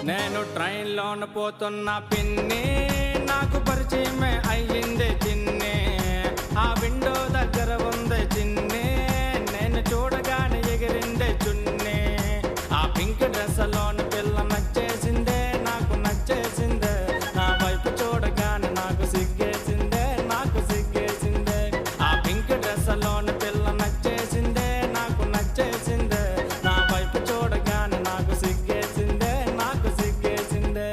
నేను ట్రైన్లోన పోతున్న పిన్ని నాకు పరిచయమే అయ్యింది చిన్ని. ఆ విండో దగ్గర ఉంది చిన్ని, నేను చూడగానే ఎగిరిందే చున్ని. ఆ పింక్ డ్రెస్లోన పిల్ల నచ్చేసిందే, నాకు నచ్చేసిందే. నా వైపు చూడగానే నాకు సిగ్గేసిందే, నాకు సిగ్గేసిందే. ఆ పింక్ డ్రెస్లోన పిల్ల నచ్చేసిందే, నాకు నచ్చేసిందే. నా వైపు చూడగానే నాకు సిగ్గేసిందే, నాకు సిగ్గేసిందే.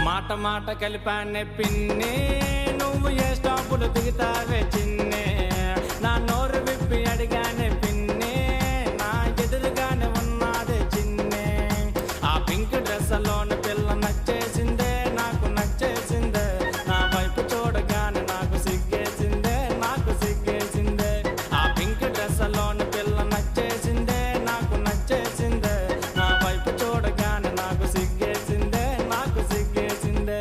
మాట మాట కలిపానే పిన్ని, నువ్వు ఏ స్టాపులు దిగుతావే చిన్ని. నా నోరు విప్పి అడిగానే పిన్ని, నా ఎదురుగానే ఉన్నదే చిన్ని. ఆ పింక్ డ్రెస్లోని పిల్ల నచ్చేసిందే, నాకు నచ్చేసిందే. నా వైపు చూడగానే నాకు సిగ్గేసిందే, నాకు సిగ్గేసిందే. ఆ పింక్ డ్రెస్లోని పిల్ల నచ్చేసిందే, నాకు నచ్చేసిందే. నా వైపు చూడగానే నాకు సిగ్గేసిందే, నాకు సిగ్గేసిందే.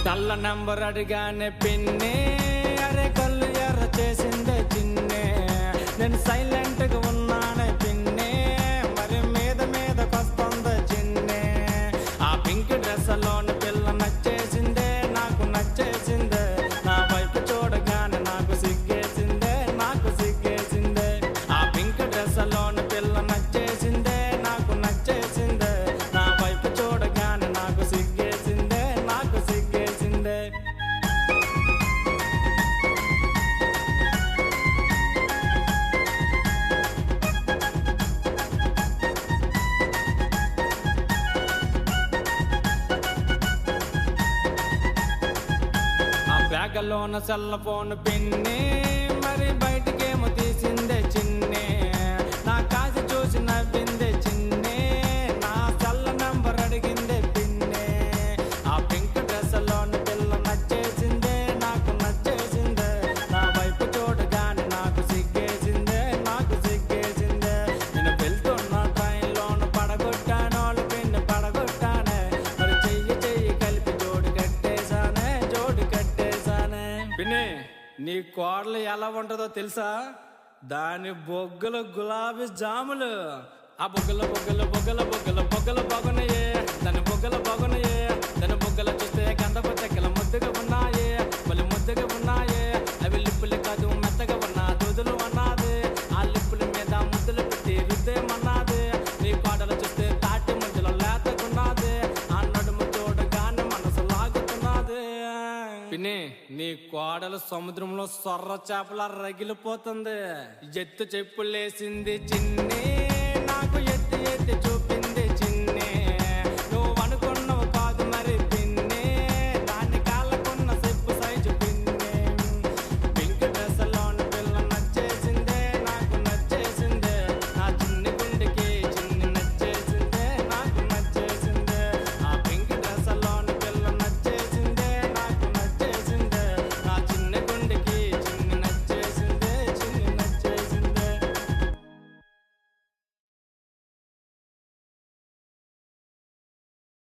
తెల్ల నెంబర్ అడిగానే పిన్ని, అరే కళ్ళు ఎర్ర చేసిందే చిన్ని. నేను సైలెంట్గా ఉన్నానే పిన్ని, మరి మీద మీదకొస్తుందే చిన్ని. ఆ పింక్ డ్రెస్లోని పిల్ల నచ్చేసిందే, నాకు నచ్చేసిందే. నా వైపు చూడగానే నాకు సిగ్గేసిందే, నాకు సిగ్గేసిందే. ఆ పింక్ డ్రెస్లోని పిల్ల నచ్చేసిందే, నాకు నచ్చేసిందే. నా వైపు చూడగానే నాకు సిగ్గేసిందే, నాకు సిగ్గేసిందే. ఆ బ్యాగలోన సెల్ ఫోన్ పిన్ని, మరి బయటికేమో తీసిందే చిన్ని. నా కాసి చూసి నవ్విందే చిన్ని, నా సెల్ నంబర్ అడిగిందే పిన్ని. ఆ పింక్ డ్రెస్లోని పిల్ల నచ్చేసిందే, నాకు నచ్చేసిందే. నా వైపు చూడగానే నాకు సిగ్గేసిందే, నాకు సిగ్గేసిందే. నేను వెళ్తున్న ట్రైన్లోన పడగొట్టానోళ్ళు పిన్ని పడగొట్టానే. మరి చెయ్యి చెయ్యి కలిపి జోడు కట్టేశానే, జోడు కట్టేశానే. పిన్ని, నీ కోడలు ఎలా ఉంటుందో తెలుసా? దాని బొగ్గలు గులాబీ జాములు. ఆ బొగ్గల బొగ్గల బొగ్గల బొగ్గల బొగ్గల బాగున్నాయే, దాని బొగ్గల బాగున్నాయే. దాని బొగ్గల చూస్తే గంధపు చెక్కల ముద్దుగా ఉన్నాయే, మళ్ళీ ముద్దుగా ఉన్నాయే. అవి లిప్పులు కాదు మెత్తగా ఉన్నా దూదులు అన్నాది. ఆ లిప్పుల మీద ముద్దులు పెట్టి రుద్దేమన్నాది. నీ కోడలు చూస్తే తాటి మధ్యలో లేతకున్నది. ఆ నడుము చూడగానే మనసు లాగుతున్నది. పిన్ని, నీ కోడలు సముద్రంలో సొర్ర చేపల రగిలిపోతుంది. ఎత్తు చెప్పులేసింది చిన్ని, నాకు ఎత్తి ఎత్తి చూపు